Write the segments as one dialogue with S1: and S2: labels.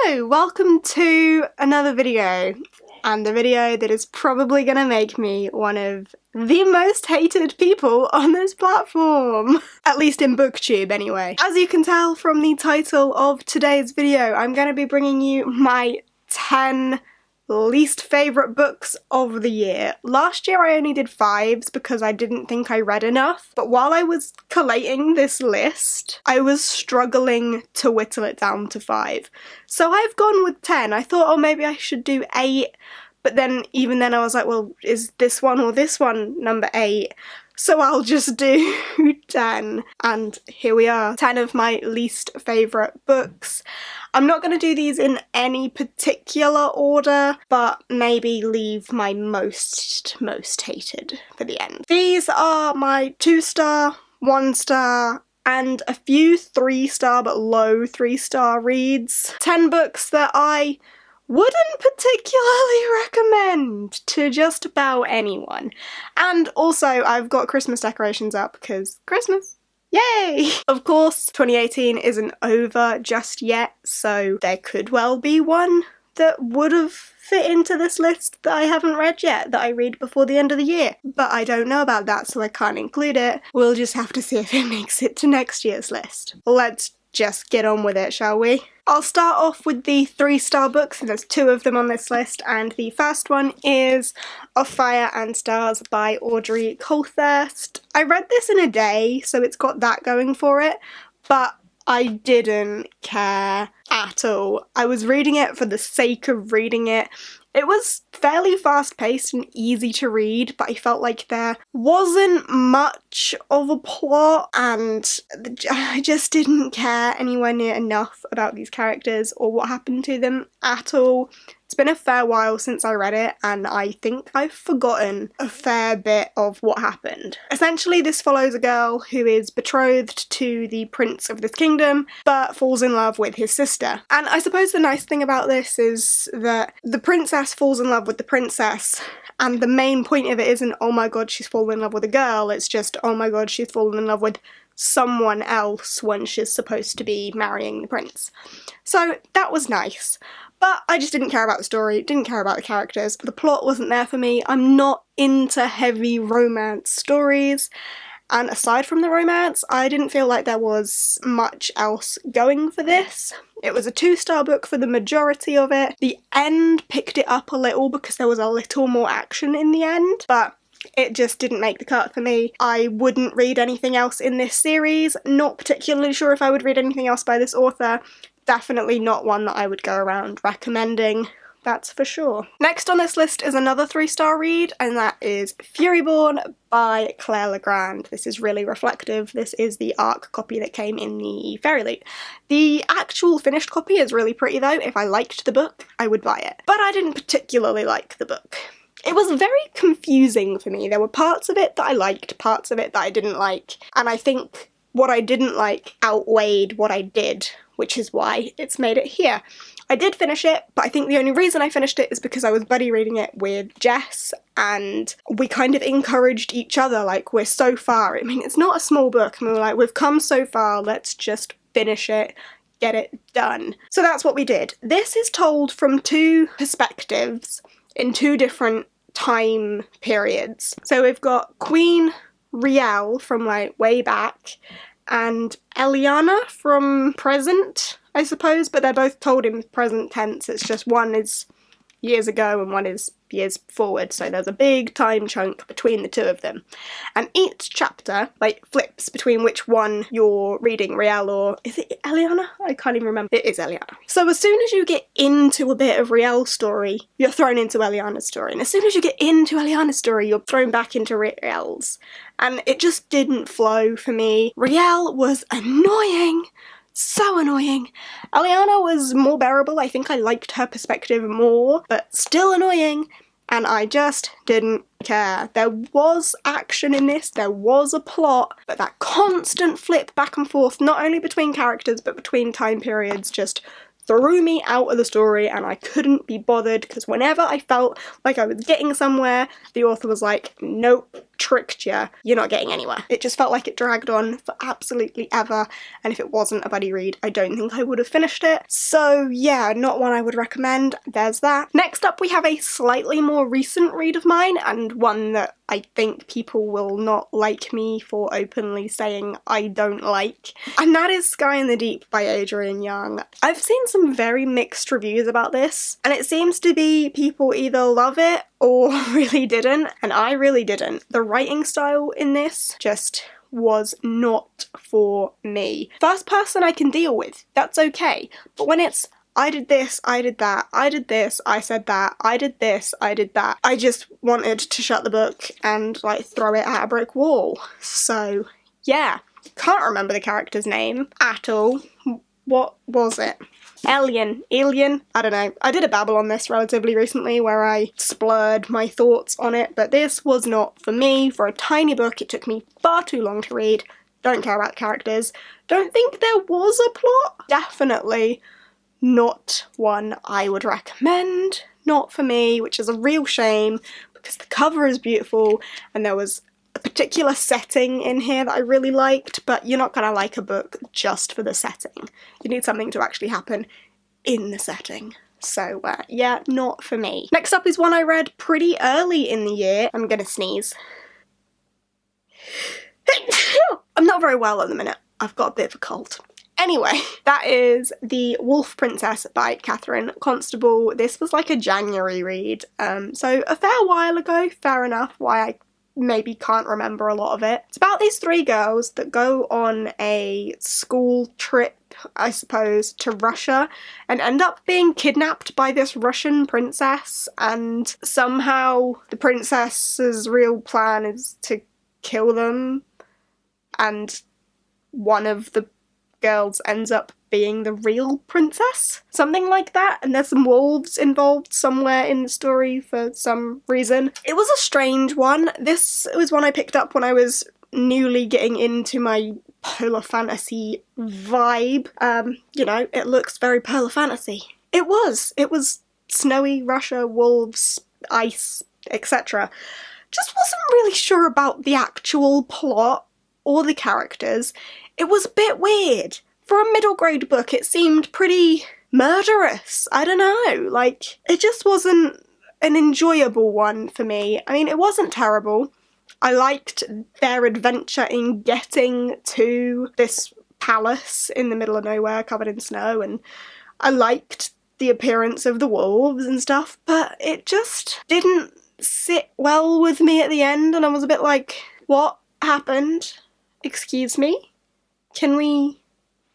S1: Hello, welcome to another video, and the video that is probably gonna make me one of the most hated people on this platform. At least in BookTube anyway. As you can tell from the title of today's video, I'm gonna be bringing you my 10 least favourite books of the year. Last year I only did 5s because I didn't think I read enough, but while I was collating this list, I was struggling to whittle it down to 5. So I've gone with 10. I thought, oh, maybe I should do 8, but then even then I was like, well, is this one or this one number 8? So I'll just do 10. And here we are, 10 of my least favourite books. I'm not going to do these in any particular order, but maybe leave my most hated for the end. These are my 2-star, 1-star, and a few 3-star but low 3-star reads. 10 books that I wouldn't particularly recommend to just about anyone. And also I've got Christmas decorations up because Christmas. Yay! Of course, 2018 isn't over just yet, so there could well be one that would have fit into this list that I haven't read yet, that I read before the end of the year. But I don't know about that, so I can't include it. We'll just have to see if it makes it to next year's list. Let's just get on with it, shall we? I'll start off with the 3-star books, and there's 2 of them on this list, and the first one is Of Fire and Stars by Audrey Colthurst. I read this in a day, so it's got that going for it, but I didn't care at all. I was reading it for the sake of reading it. It was fairly fast-paced and easy to read, but I felt like there wasn't much of a plot, and I just didn't care anywhere near enough about these characters or what happened to them at all. It's been a fair while since I read it, and I think I've forgotten a fair bit of what happened. Essentially, this follows a girl who is betrothed to the prince of this kingdom, but falls in love with his sister. And I suppose the nice thing about this is that the princess falls in love with the princess, and the main point of it isn't, oh my god, she's fallen in love with a girl, it's just, oh my god, she's fallen in love with someone else when she's supposed to be marrying the prince. So that was nice. But I just didn't care about the story, didn't care about the characters, the plot wasn't there for me. I'm not into heavy romance stories, and aside from the romance, I didn't feel like there was much else going for this. It was a 2-star book for the majority of it. The end picked it up a little because there was a little more action in the end, but it just didn't make the cut for me. I wouldn't read anything else in this series, not particularly sure if I would read anything else by this author. Definitely not one that I would go around recommending, that's for sure. Next on this list is another 3-star read, and that is Furyborn by Claire Legrand. This is really reflective. This is the ARC copy that came in the Fairy Loot. The actual finished copy is really pretty though. If I liked the book, I would buy it. But I didn't particularly like the book. It was very confusing for me. There were parts of it that I liked, parts of it that I didn't like, and I think what I didn't like outweighed what I did, which is why it's made it here. I did finish it, but I think the only reason I finished it is because I was buddy reading it with Jess, and we kind of encouraged each other, like, we're so far. I mean, it's not a small book, and we were like, we've come so far, let's just finish it, get it done. So that's what we did. This is told from 2 perspectives in 2 different time periods. So we've got Queen Riel from, like, way back, and Eliana from present, I suppose, but they're both told in present tense. It's just one is years ago and one is years forward, so there's a big time chunk between the 2 of them. And each chapter, like, flips between which one you're reading, Riel or... is it Eliana? I can't even remember. It is Eliana. So as soon as you get into a bit of Riel's story, you're thrown into Eliana's story. And as soon as you get into Eliana's story, you're thrown back into Riel's. And it just didn't flow for me. Riel was annoying. So annoying. Eliana was more bearable. I think I liked her perspective more, but still annoying, and I just didn't care. There was action in this, there was a plot, but that constant flip back and forth, not only between characters but between time periods, just threw me out of the story, and I couldn't be bothered because whenever I felt like I was getting somewhere, the author was like, nope, tricked you, you're not getting anywhere. It just felt like it dragged on for absolutely ever, and if it wasn't a buddy read, I don't think I would have finished it. So yeah, not one I would recommend. There's that. Next up, we have a slightly more recent read of mine, and one that I think people will not like me for openly saying I don't like, and that is Sky in the Deep by Adrian Young. I've seen some very mixed reviews about this, and it seems to be people either love it or really didn't, and I really didn't. The writing style in this just was not for me. First person I can deal with, that's okay, but when it's I did this, I did that, I did this, I said that, I did this, I did that, I just wanted to shut the book and like throw it at a brick wall. So yeah, can't remember the character's name at all. What was it? Alien, I don't know. I did a babble on this relatively recently where I splurred my thoughts on it, but this was not for me. For a tiny book, it took me far too long to read. Don't care about characters. Don't think there was a plot. Definitely not one I would recommend. Not for me, which is a real shame because the cover is beautiful and there was a particular setting in here that I really liked, but you're not gonna like a book just for the setting. You need something to actually happen in the setting. So yeah, not for me. Next up is one I read pretty early in the year. I'm gonna sneeze. I'm not very well at the minute. I've got a bit of a cold. Anyway, that is The Wolf Princess by Catherine Constable. This was like a January read, so a fair while ago, fair enough, why I maybe can't remember a lot of it. It's about these three girls that go on a school trip, I suppose, to Russia and end up being kidnapped by this Russian princess, and somehow the princess's real plan is to kill them, and one of the girls ends up being the real princess, something like that, and there's some wolves involved somewhere in the story for some reason. It was a strange one. This was one I picked up when I was newly getting into my polar fantasy vibe. You know, it looks very polar fantasy. It was snowy Russia, wolves, ice, etc. Just wasn't really sure about the actual plot or the characters. It was a bit weird. For a middle grade book, it seemed pretty murderous. I don't know, like, it just wasn't an enjoyable one for me. I mean, it wasn't terrible. I liked their adventure in getting to this palace in the middle of nowhere covered in snow, and I liked the appearance of the wolves and stuff, but it just didn't sit well with me at the end, and I was a bit like, what happened? Excuse me? Can we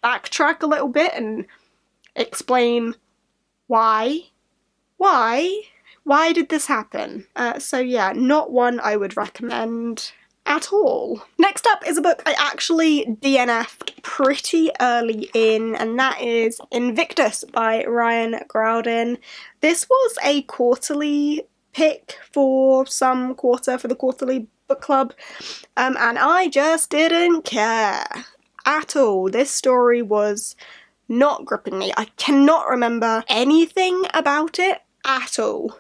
S1: backtrack a little bit and explain why? Why did this happen? So yeah, not one I would recommend at all. Next up is a book I actually DNF'd pretty early in, and that is Invictus by Ryan Groudon. This was a quarterly pick for some quarter for the quarterly book club, and I just didn't care at all. This story was not gripping me. I cannot remember anything about it at all,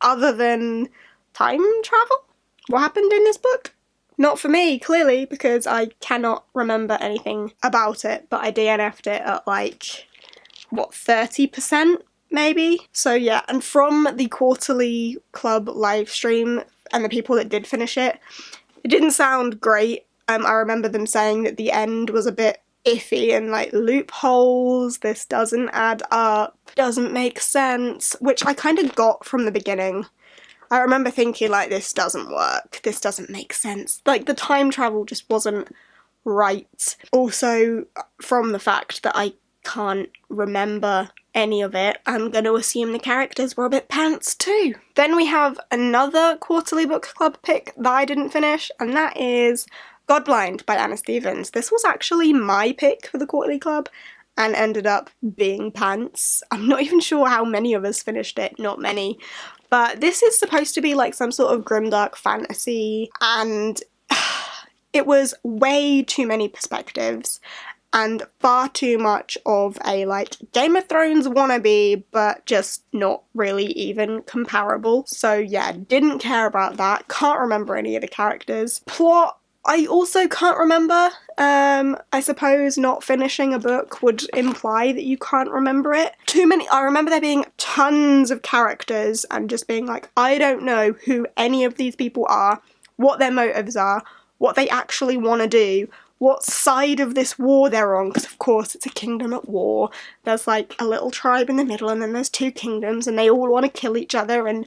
S1: other than time travel. What happened in this book? Not for me, clearly, because I cannot remember anything about it, but I DNF'd it at like, what, 30% maybe? So yeah, and from the quarterly club live stream and the people that did finish it, it didn't sound great. I remember them saying that the end was a bit iffy and like loopholes, this doesn't add up, doesn't make sense, which I kind of got from the beginning. I remember thinking like, this doesn't work, this doesn't make sense. Like the time travel just wasn't right. Also, from the fact that I can't remember any of it, I'm going to assume the characters were a bit pants too. Then we have another quarterly book club pick that I didn't finish, and that is Godblind by Anna Stevens. This was actually my pick for the quarterly club and ended up being pants. I'm not even sure how many of us finished it, not many. But this is supposed to be like some sort of grimdark fantasy, and it was way too many perspectives. and far too much of a, like, Game of Thrones wannabe, but just not really even comparable. So yeah, didn't care about that. Can't remember any of the characters. Plot, I also can't remember. I suppose not finishing a book would imply that you can't remember it. Too many, I remember there being tons of characters and just being like, I don't know who any of these people are, what their motives are, what they actually want to do, what side of this war they're on, because of course it's a kingdom at war. There's like a little tribe in the middle and then there's two kingdoms and they all want to kill each other and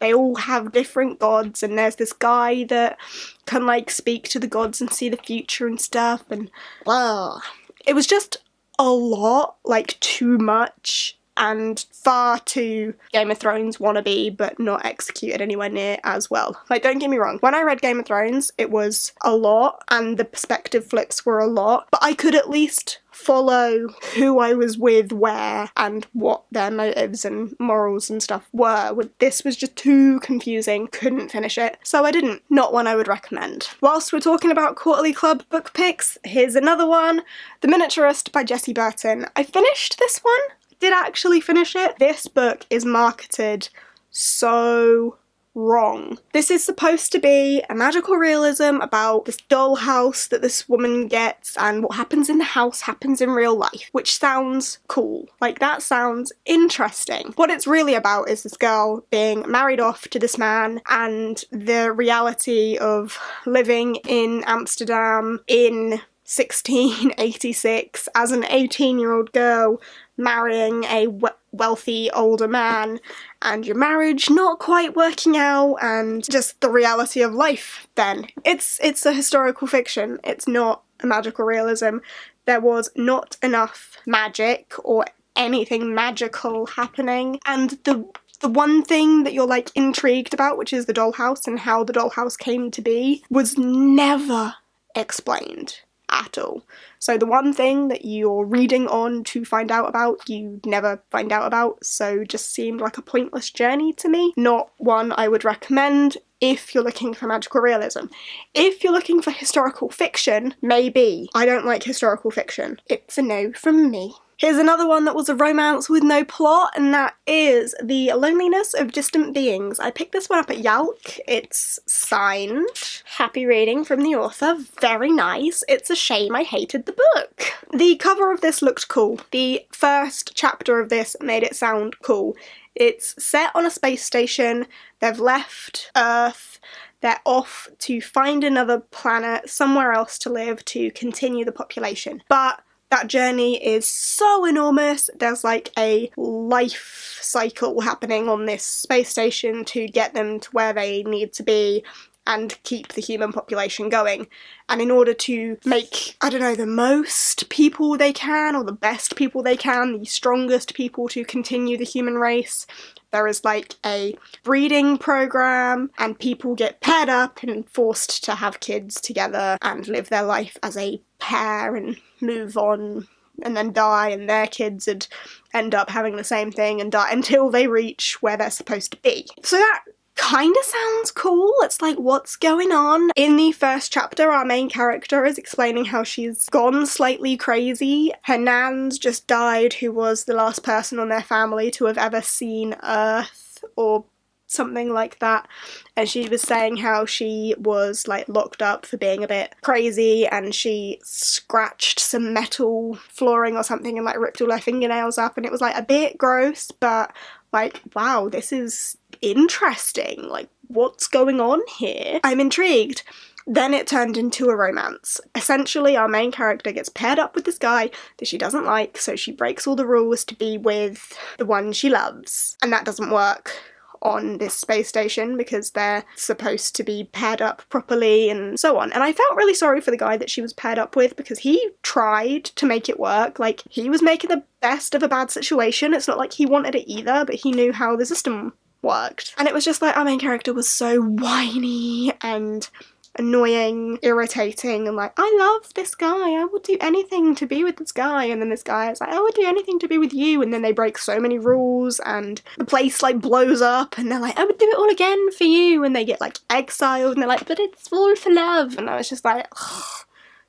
S1: they all have different gods, and there's this guy that can like speak to the gods and see the future and stuff, and blah. It was just a lot, like too much, and far too Game of Thrones wannabe, but not executed anywhere near as well. Like, don't get me wrong, when I read Game of Thrones, it was a lot, and the perspective flips were a lot, but I could at least follow who I was with where and what their motives and morals and stuff were. This was just too confusing, couldn't finish it, so I didn't. Not one I would recommend. Whilst we're talking about Quarterly Club book picks, here's another one, The Miniaturist by Jessie Burton. I finished this one. Did actually finish it. This book is marketed so wrong. This is supposed to be a magical realism about this dollhouse that this woman gets, and what happens in the house happens in real life, which sounds cool. Like, that sounds interesting. What it's really about is this girl being married off to this man and the reality of living in Amsterdam in 1686 as an 18-year-old girl marrying a wealthy older man, and your marriage not quite working out, and just the reality of life then. It's a historical fiction, it's not a magical realism. There was not enough magic or anything magical happening, and the one thing that you're like intrigued about, which is the dollhouse and how the dollhouse came to be, was never explained at all. So the one thing that you're reading on to find out about, you never find out about, so just seemed like a pointless journey to me. Not one I would recommend if you're looking for magical realism. If you're looking for historical fiction, maybe. I don't like historical fiction. It's a no from me. Here's another one that was a romance with no plot, and that is The Loneliness of Distant Beings. I picked this one up at Yalk. It's signed. Happy reading from the author. Very nice. It's a shame I hated the book. The cover of this looked cool. The first chapter of this made it sound cool. It's set on a space station. They've left Earth. They're off to find another planet, somewhere else to live, to continue the population. But that journey is so enormous. There's like a life cycle happening on this space station to get them to where they need to be and keep the human population going. And in order to make, I don't know, the most people they can, or the best people they can, the strongest people to continue the human race, there is like a breeding program, and people get paired up and forced to have kids together and live their life as a pair and move on and then die, and their kids would end up having the same thing and die until they reach where they're supposed to be. So that kind of sounds cool. It's like, what's going on? In the first chapter, our main character is explaining how she's gone slightly crazy. Her nan's just died, who was the last person on their family to have ever seen Earth, or something like that, and she was saying how she was like locked up for being a bit crazy, and she scratched some metal flooring or something and like ripped all her fingernails up, and it was like a bit gross, but like, wow, this is interesting, like, what's going on here? I'm intrigued. Then it turned into a romance. Essentially, our main character gets paired up with this guy that she doesn't like, so she breaks all the rules to be with the one she loves, and that doesn't work on this space station because they're supposed to be paired up properly and so on. And I felt really sorry for the guy that she was paired up with, because he tried to make it work. Like, he was making the best of a bad situation. It's not like he wanted it either, but he knew how the system worked. And it was just like, our main character was so whiny and annoying, irritating, and like, I love this guy, I would do anything to be with this guy, and then this guy is like, I would do anything to be with you, and then they break so many rules and the place like blows up, and they're like, I would do it all again for you, and they get like exiled, and they're like, but it's all for love, and I was just like, ugh,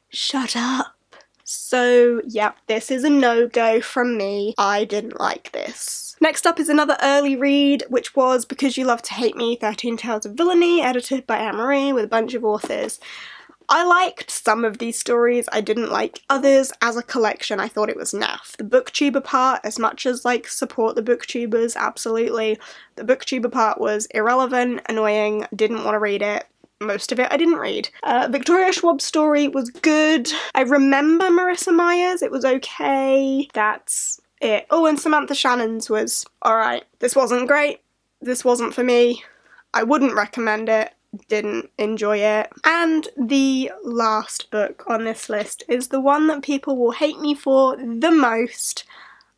S1: shut up. So yeah, this is a no-go from me. I didn't like this. Next up is another early read, which was Because You Love to Hate Me, 13 Tales of Villainy, edited by Anne-Marie with a bunch of authors. I liked some of these stories, I didn't like others. As a collection, I thought it was naff. The booktuber part, as much as like support the booktubers, absolutely, the booktuber part was irrelevant, annoying, didn't want to read it. Most of it I didn't read. Victoria Schwab's story was good. I remember Marissa Meyer's, it was okay. That's it. Oh, and Samantha Shannon's was alright. This wasn't great. This wasn't for me. I wouldn't recommend it. Didn't enjoy it. And the last book on this list is the one that people will hate me for the most.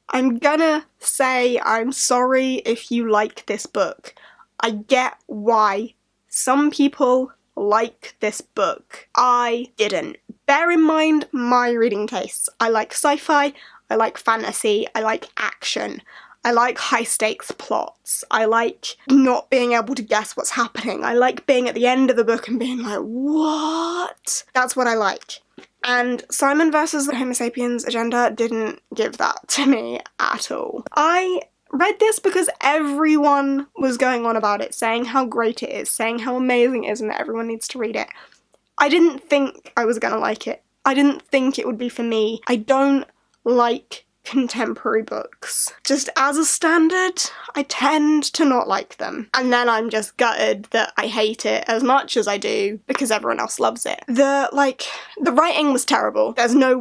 S1: I'm gonna say I'm sorry if you like this book. I get why some people like this book. I didn't. Bear in mind my reading tastes. I like sci-fi, I like fantasy, I like action. I like high-stakes plots. I like not being able to guess what's happening. I like being at the end of the book and being like, what? That's what I like. And Simon versus the Homo Sapiens agenda didn't give that to me at all. I read this because everyone was going on about it, saying how great it is, saying how amazing it is and that everyone needs to read it. I didn't think I was gonna like it. I didn't think it would be for me. I don't like contemporary books. Just as a standard, I tend to not like them. And then I'm just gutted that I hate it as much as I do because everyone else loves it. The writing was terrible. There's no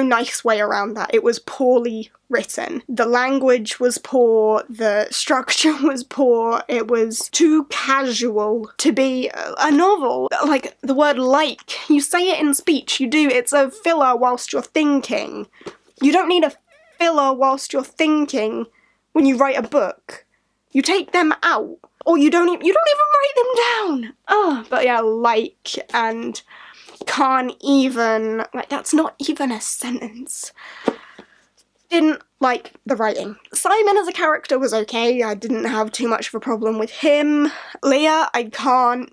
S1: nice way around that. It was poorly written. The language was poor, the structure was poor, it was too casual to be a novel. Like, the word like, you say it in speech, you do, it's a filler whilst you're thinking. You don't need a filler whilst you're thinking when you write a book. You take them out, or you don't even write them down. Oh, but yeah, like, and can't even, like, that's not even a sentence. Didn't like the writing. Simon as a character was okay, I didn't have too much of a problem with him. Leah, I can't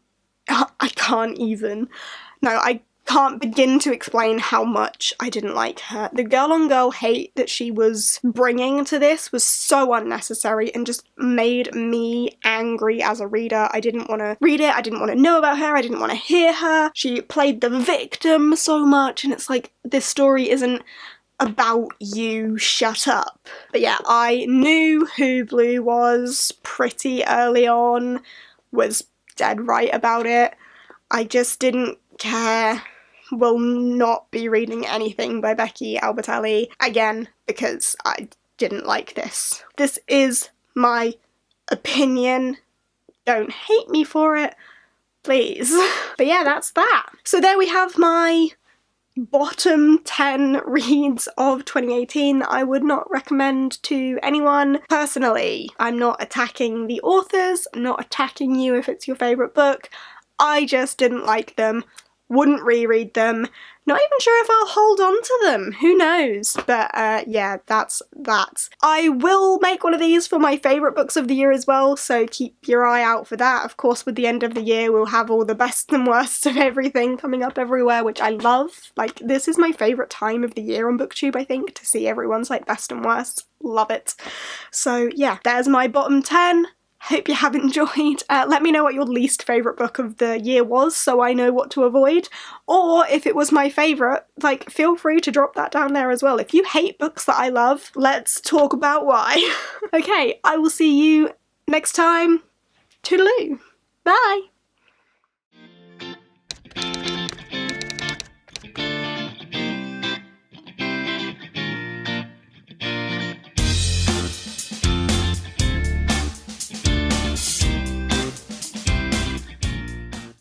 S1: begin to explain how much I didn't like her. The girl-on-girl hate that she was bringing to this was so unnecessary and just made me angry as a reader. I didn't want to read it, I didn't want to know about her, I didn't want to hear her. She played the victim so much, and it's like, this story isn't about you, shut up. But yeah, I knew who Blue was pretty early on, was dead right about it. I just didn't care. Will not be reading anything by Becky Albertalli again because I didn't like this. This is my opinion. Don't hate me for it, please. But yeah, that's that. So there we have my bottom 10 reads of 2018 that I would not recommend to anyone. Personally, I'm not attacking the authors, I'm not attacking you if it's your favourite book. I just didn't like them. Wouldn't reread them. Not even sure if I'll hold on to them. Who knows? But yeah, that's that. I will make one of these for my favourite books of the year as well, so keep your eye out for that. Of course, with the end of the year, we'll have all the best and worst of everything coming up everywhere, which I love. Like, this is my favourite time of the year on BookTube, I think, to see everyone's like best and worst. Love it. So yeah, there's my bottom 10. Hope you have enjoyed. Let me know what your least favourite book of the year was so I know what to avoid. Or if it was my favourite, like, feel free to drop that down there as well. If you hate books that I love, let's talk about why. Okay, I will see you next time. Toodaloo. Bye!